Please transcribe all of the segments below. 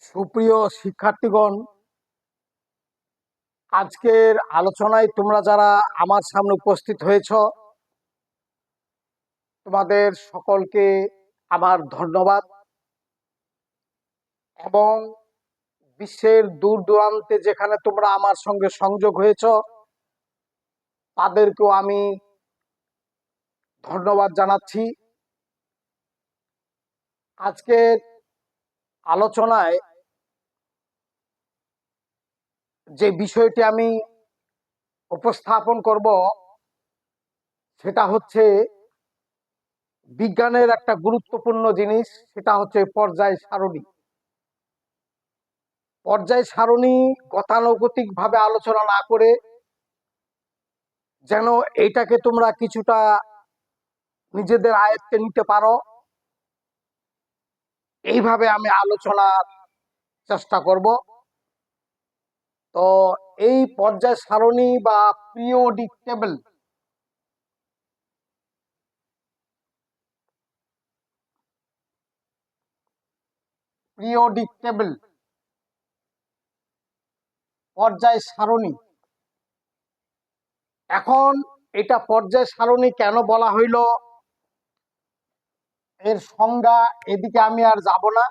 সুপ্রিয় শিক্ষার্থীগণ, আজকের আলোচনায় তোমরা যারা আমার সামনে উপস্থিত হয়েছ, তোমাদের সকলকে আমার ধন্যবাদ এবং বিশ্বের দূর দূরান্তে যেখানে তোমরা আমার সঙ্গে সংযোগ হয়েছ তাদেরকেও আমি ধন্যবাদ জানাচ্ছি। আজকের আলোচনায় যে বিষয়টি আমি উপস্থাপন করব সেটা হচ্ছে বিজ্ঞানের একটা গুরুত্বপূর্ণ জিনিস, সেটা হচ্ছে পর্যায় সারণী। পর্যায় সারণী গতানুগতিক ভাবে আলোচনা না করে যেন এইটাকে তোমরা কিছুটা নিজেদের আয়ত্তে নিতে পারো, এইভাবে আমি আলোচনার চেষ্টা করব। তো এই পর্যায় সারণী বা পিরিয়ডিক টেবল পর্যায় সারণী, এখন এটা পর্যায় সারণী কেন বলা হইল, এর সংজ্ঞা এদিকে আমি আর যাব না।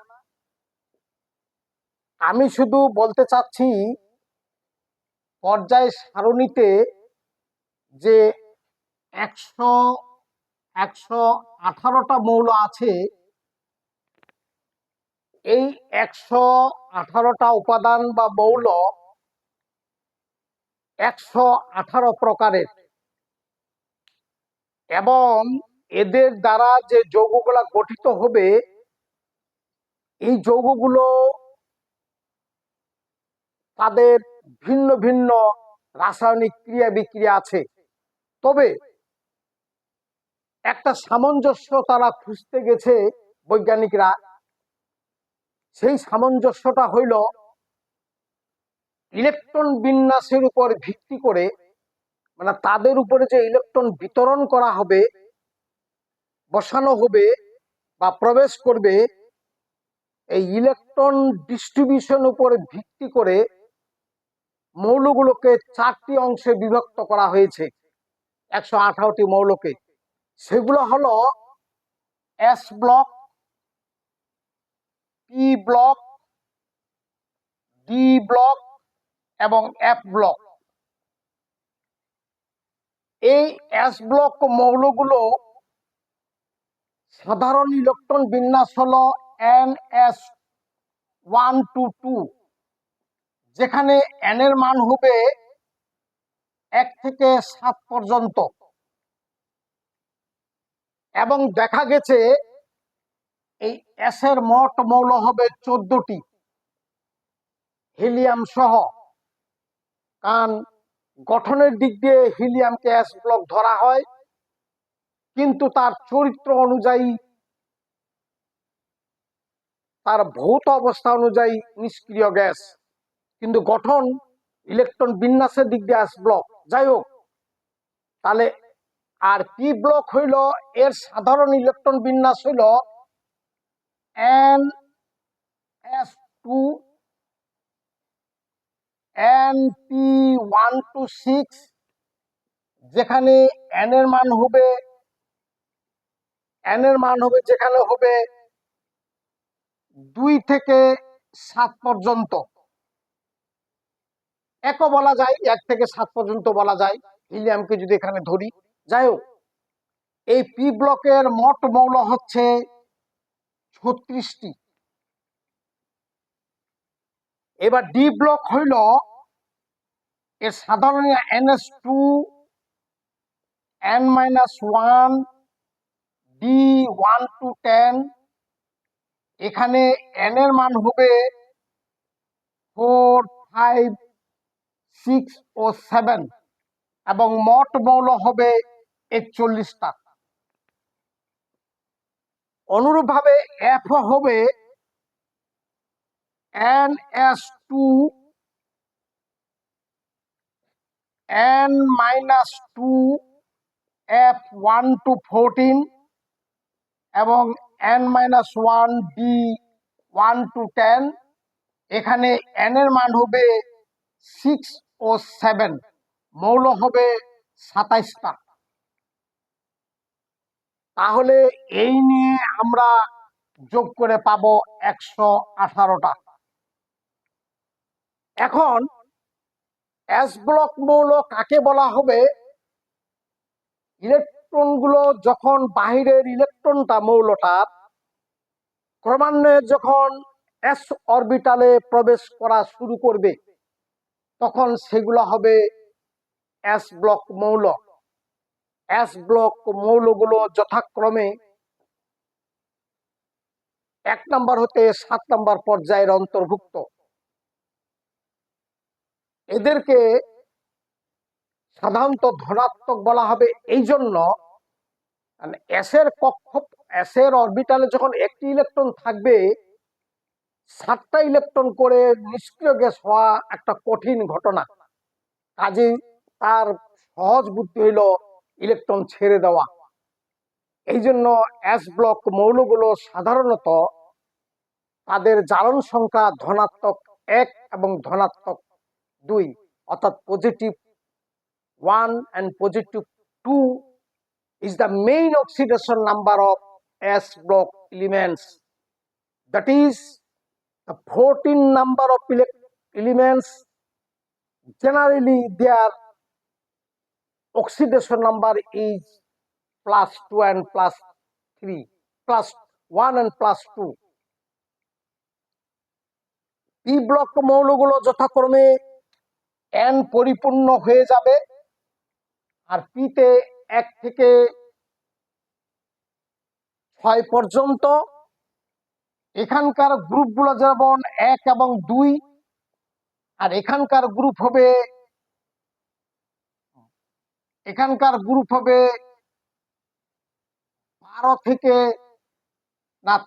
আমি শুধু বলতে চাচ্ছি পর্যায় সারণীতে যে 118টা মৌল আছে, এই 118টা উপাদান বা মৌল 118 প্রকারের, এবং এদের দ্বারা যে যৌগগুলা গঠিত হবে এই যৌগগুলো তাদের ভিন্ন ভিন্ন রাসায়নিক ক্রিয়া বিক্রিয়া আছে। তবে একটা সামঞ্জস্য তারা খুঁজতে গেছে বৈজ্ঞানিকরা। সেই সামঞ্জস্যটা হইল ইলেকট্রন বিন্যাসের উপর ভিত্তি করে, মানে তাদের উপরে যে ইলেকট্রন বিতরণ করা হবে, বসানো হবে বা প্রবেশ করবে, এই ইলেকট্রন ডিস্ট্রিবিউশন উপরে ভিত্তি করে মৌলগুলোকে 4টি অংশে বিভক্ত করা হয়েছে, 118টি মৌলকে। সেগুলো হলো S block, P block, D block এবং এফ ব্লক। এই এস ব্লক মৌলগুলো সাধারণ ইলেকট্রন বিন্যাস হলো NS122, যেখানে N এর মান হবে 1 থেকে 7 পর্যন্ত, এবং দেখা গেছে এই এস এর মোট মৌল হবে 14টি হিলিয়াম সহ। কারণ গঠনের দিক দিয়ে হিলিয়ামকে এস ব্লক ধরা হয়, কিন্তু তার চরিত্র অনুযায়ী, তার ভৌত অবস্থা অনুযায়ী নিষ্ক্রিয় গ্যাস, কিন্তু গঠন ইলেকট্রন বিন্যাসের দিক দিয়ে এস ব্লক। যাই হোক, তাহলে আর পি ব্লক হইল, এর সাধারণ ইলেকট্রন বিন্যাস হইল NS2 NP126, যেখানে N এর মান হবে যেখানে হবে 2 থেকে 7 পর্যন্ত। একও বলা যায়, 1 থেকে 7 পর্যন্ত বলা যায় হিলিয়ামকে যদি এখানে ধরি। যাই হোক, এই পি ব্লকের মোট মৌল হচ্ছে 36টি। এবার ডি ব্লক হইল, এর সাধারণ NS2 N-1 D1 to 10, এখানে N এর মান হবে 4, 5, 6 ও 7, এবং মোট মৌল হবে 41টা। অনুরূপভাবে এফ হবে NS2 N-2 F1 to 14 এবং N-1 D1 to 10, এখানে n এর মান হবে 6 ও 7, মৌল হবে 27টা। তাহলে এই নিয়ে আমরা যোগ করে পাবো 118টা। এখন এস ব্লক মৌল কাকে বলা হবে? ইলেকট্রনগুলো যখন বাহিরের ইলেকট্রনটা মৌলটা ক্রমান্বয়ে যখন এস অরবিটালে প্রবেশ করা শুরু করবে তখন সেগুলো হবে এস ব্লক মৌল। এস ব্লক মৌলগুলো যথাক্রমে 1 নম্বর হতে 7 নম্বর পর্যায়ের অন্তর্ভুক্ত। এদেরকে সাধারণত ধনাত্মক বলা হবে এই জন্য, এসের অরবিটালে যখন একটি ইলেকট্রন থাকবে 7টা ইলেকট্রন করে নিষ্ক্রিয় গ্যাস হওয়া একটা কঠিন ঘটনা। কাজেই তার সহজ বুদ্ধি হইল ইলেকট্রন ছেড়ে দেওয়া। এই জন্য এস ব্লক মৌলগুলো সাধারণত তাদের জারণ সংখ্যা ধনাত্মক 1 এবং ধনাত্মক 2, অর্থাৎ positive 1 and positive 2 is the main oxidation number of S block elements. That is the 14 number of elements. Generally, their oxidation number is +2 and +3, +1 and +2. P block মৌলগুলো যথাক্রমে n পরিপূর্ণ হয়ে যাবে, আর পিতে 1 থেকে 6 পর্যন্ত। এখানকার গ্রুপগুলো যেমন 1 এবং 2, আর এখানকার গ্রুপ হবে 12 থেকে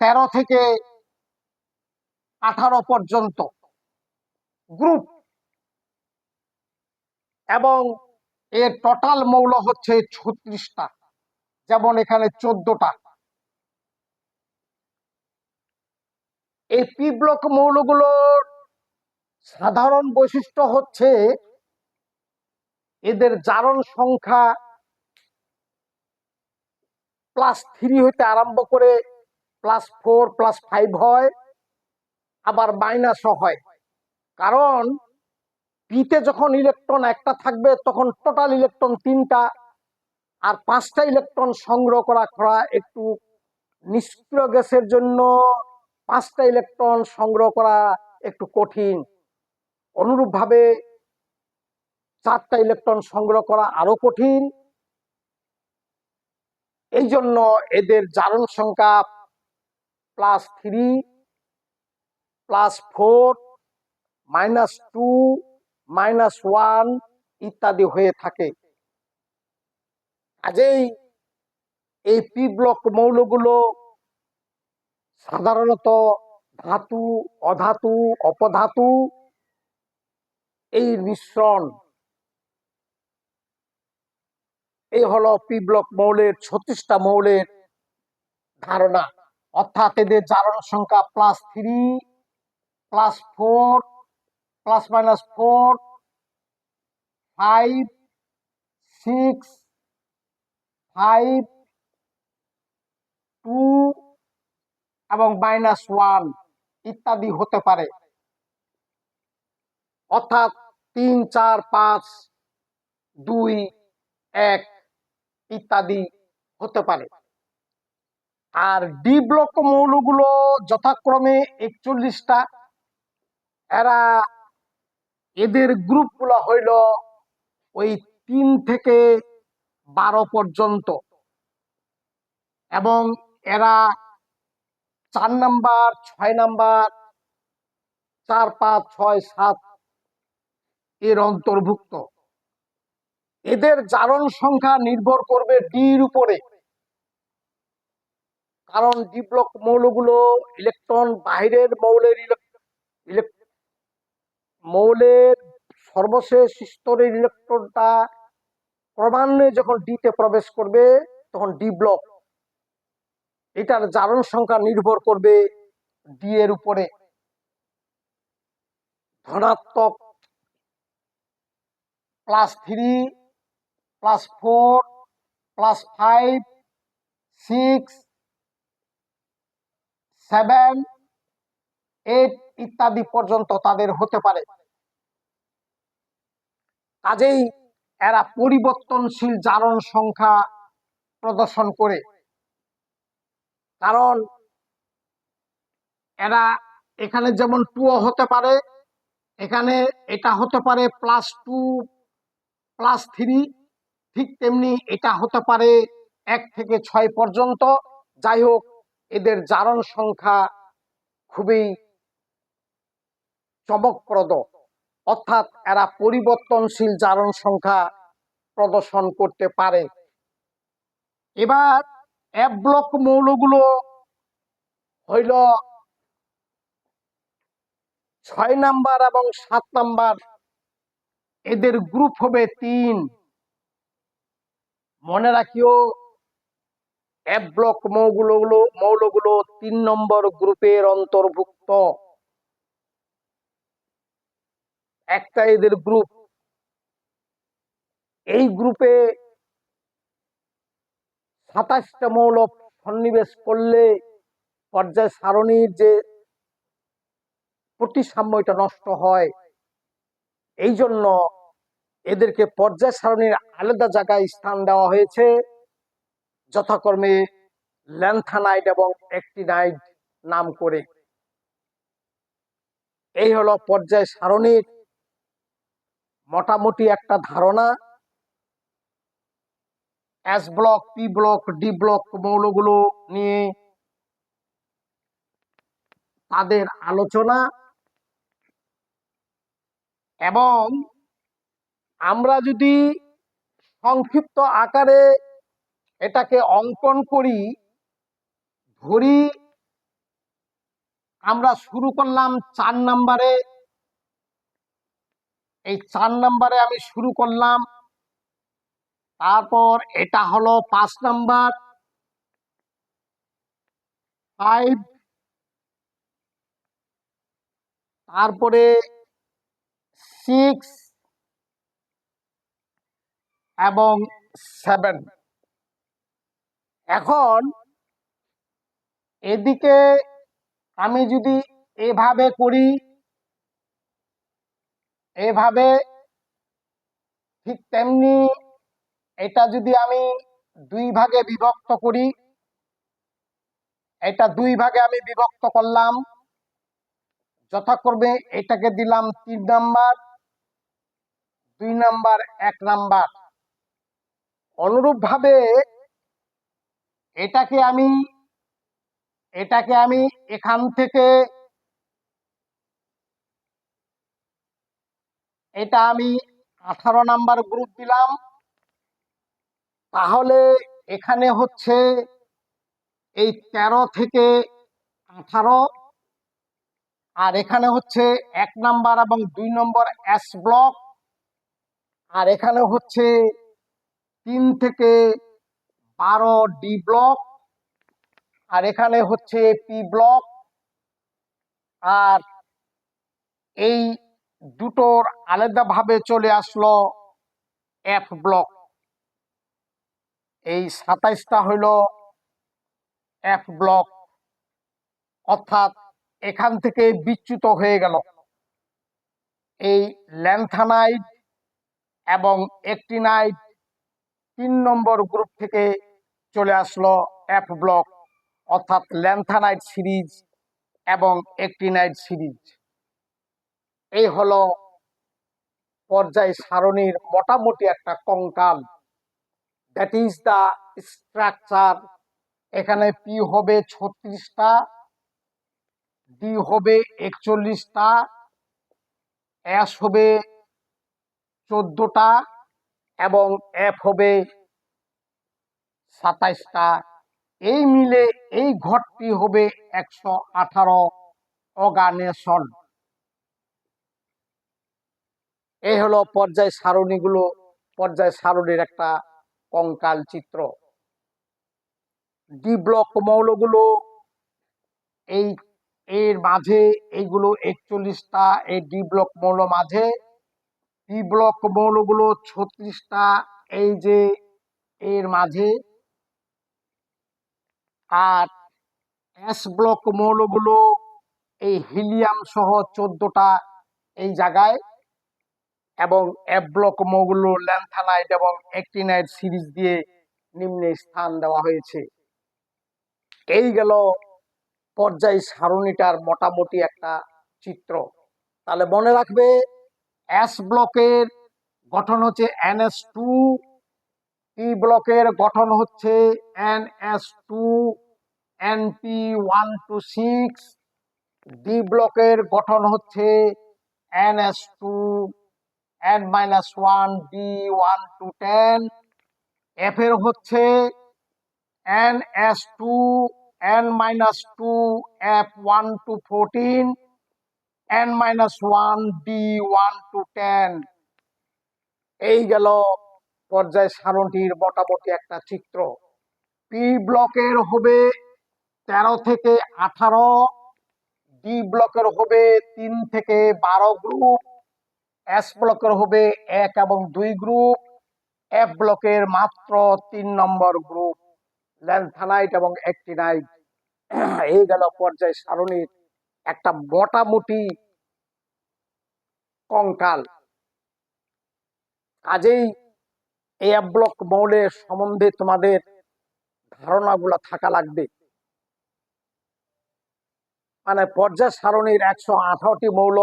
13 থেকে 18 পর্যন্ত গ্রুপ, এবং এর টোটাল মৌল হচ্ছে 36টা, যেমন এখানে 14টা। এই পি ব্লক মৌলগুলোর সাধারণ বৈশিষ্ট্য হচ্ছে এদের জারণ সংখ্যা +3 হইতে আরম্ভ করে +4, +5 হয়, আবার মাইনাসও হয়। কারণ পিতে যখন ইলেকট্রন একটা থাকবে তখন টোটাল ইলেকট্রন 3টা, আর 5টা ইলেকট্রন সংগ্রহ করা একটু নিষ্ক্রিয় গ্যাসের জন্য 5টা ইলেকট্রন সংগ্রহ করা একটু কঠিন। অনুরূপভাবে 4টা ইলেকট্রন সংগ্রহ করা আরো কঠিন। এই জন্য এদের জারণ সংখ্যা +3, +4, -2, -1 ইত্যাদি হয়ে থাকে। কাজেই এই পি ব্লক মৌলগুলো সাধারণত ধাতু, অধাতু, অপধাতু এই মিশ্রণ। এই হলো পি ব্লক মৌলের 36টা মৌলের ধারণা, অর্থাৎ এদের জারণ সংখ্যা +3, +4, ±4, 5, 6, 5, 2 এবং -1 ইত্যাদি হতে পারে। অর্থাৎ 3, 4, 5, 2, 1 ইত্যাদি হতে পারে। আর ডি ব্লক মৌলগুলো যথাক্রমে 41টা। এদের গ্রুপগুলো হইল ওই 3 থেকে 12 পর্যন্ত, এবং এরা 4 নাম্বার, 6 নাম্বার, 4, 5, 6, 7 এর অন্তর্ভুক্ত। এদের জারণ সংখ্যা নির্ভর করবে ডির উপরে, কারণ ডি ব্লক মৌলগুলো ইলেকট্রন বাহিরের মৌলের সর্বশেষ স্তরের ইলেকট্রনটা ক্রমান্বয়ে যখন ডিতে প্রবেশ করবে তখন ডি ব্লক, এটার জারণ সংখ্যা নির্ভর করবে ডি এর উপরে। ধনাত্মক +3 +4 +5 6 7 8 ইত্যাদি পর্যন্ত তাদের হতে পারে। কাজেই এরা পরিবর্তনশীল জারণ সংখ্যা প্রদর্শন করে, কারণ এরা এখানে যেমন 2 হতে পারে, এখানে এটা হতে পারে +2 +3, ঠিক তেমনি এটা হতে পারে 1 থেকে 6 পর্যন্ত। যাই হোক, এদের জারণ সংখ্যা খুবই চমকপ্রদ, অর্থাৎ এরা পরিবর্তনশীল জারণ সংখ্যা প্রদর্শন করতে পারে। এবার এফ ব্লক মৌলগুলো হইল 6 নাম্বার এবং 7 নাম্বার, এদের গ্রুপ হবে 3। মনে রাখিও, এফ ব্লক মৌলগুলো 3 নম্বর গ্রুপের অন্তর্ভুক্ত। একটা এদের গ্রুপ, এই গ্রুপে 27টা মৌল সন্নিবেশ করলে পর্যায় সারণীর যে প্রতিসাম্যটা নষ্ট হয়। এই জন্য এদেরকে পর্যায় সারণীর আলাদা জায়গায় স্থান দেওয়া হয়েছে, যথাক্রমে ল্যান্থানাইড এবং অ্যাক্টিনাইড নাম করে। এই হলো পর্যায় সারণীর মোটামুটি একটা ধারণা। S block, P block, D block মৌলগুলো নিয়ে তাদের আলোচনা, এবং আমরা যদি সংক্ষিপ্ত আকারে এটাকে অঙ্কন করি, ধরি আমরা শুরু করলাম 4 নাম্বারে, এই 4 নাম্বারে আমি শুরু করলাম, তারপর এটা হলো 5 নাম্বার, 5, তারপরে 6 এবং 7। এখন এদিকে আমি যদি এভাবে করি, এভাবে, ঠিক তেমনি এটা যদি আমি 2 ভাগে বিভক্ত করি, এটা 2 ভাগে আমি বিভক্ত করলাম, যথাক্রমে এটাকে দিলাম 3 নাম্বার, 2 নাম্বার, 1 নাম্বার। অনুরূপ ভাবে এটাকে আমি এখান থেকে এটা আমি 18 নাম্বার গ্রুপ দিলাম। তাহলে এখানে হচ্ছে এই 13 থেকে 18, আর এখানে হচ্ছে 1 নাম্বার এবং 2 নম্বর এস ব্লক, আর এখানে হচ্ছে 3 থেকে 12 ডি ব্লক, আর এখানে হচ্ছে পি ব্লক, আর এই দুটোর আলাদাভাবে চলে আসলো এফ ব্লক। এই 27টা হইল এফ ব্লক, অর্থাৎ এখান থেকে বিচ্যুত হয়ে গেল। এই ল্যান্থানাইড এবং অ্যাক্টিনাইড 3 নম্বর গ্রুপ থেকে চলে আসলো এফ ব্লক, অর্থাৎ ল্যান্থানাইড সিরিজ এবং অ্যাক্টিনাইড সিরিজ। এই হলো পর্যায় সারণীর মোটামুটি একটা কঙ্কাল, দ্যাট ইজ দা স্ট্রাকচার। এখানে পি হবে 36টা, ডি হবে 41টা, এস হবে 14টা এবং এফ হবে 27টা। এই মিলে এই ঘরটি হবে 118 অর্গানেশন। এই হলো পর্যায় সারণীগুলো, পর্যায় সারণীর একটা কঙ্কাল চিত্র। ডি ব্লক মৌলগুলো এই এর মাঝে এইগুলো 41টা, এই ডি ব্লক মৌল মাঝে পি ব্লক মৌলগুলো 36টা, এই যে এর মাঝে, আর এস ব্লক মৌলগুলো এই হিলিয়াম সহ 14টা এই জায়গায়, এবং এফ ব্লক মৌলগুলো ল্যান্থানাইট এবং অ্যাক্টিনাইট সিরিজ দিয়ে নিম্নে স্থান দেওয়া হয়েছে। এই গেল পর্যায় সারণীটার মোটামুটি একটা চিত্র। তাহলে মনে রাখবে, এস ব্লকের গঠন হচ্ছে NH2, পি ব্লকের গঠন হচ্ছে NH2 NP126, ডি ব্লকের গঠন হচ্ছে NH2 N-1 D1-10, এফ এর হচ্ছে NH2 N-2 F1-14, N-1 D1-10। এই গেল পর্যায় সারণীর মোটামুটি একটা চিত্র। পি ব্লকের হবে 13 থেকে 18, ডি ব্লকের হবে 3 থেকে 12 গ্রুপ, এস ব্লকের হবে 1 এবং 2 গ্রুপ, এফ ব্লকের মাত্র 3 নম্বর গ্রুপ, ল্যান্থানাইট এবং অ্যাক্টিনাইট। এই গেল পর্যায় সারণীর একটা মোটামুটি কঙ্কাল। কাজেই এই এফ ব্লক মৌলের সম্বন্ধে তোমাদের ধারণাগুলো থাকা লাগবে। মানে পর্যায় সারণীর 118টি মৌল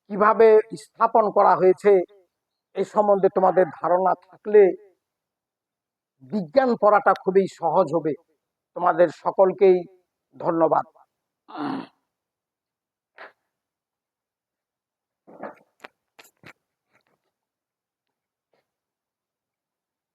কিভাবে স্থাপন করা হয়েছে এই সম্বন্ধে তোমাদের ধারণা থাকলে বিজ্ঞান পড়াটা খুবই সহজ হবে। তোমাদের সকলকেই ধন্যবাদ।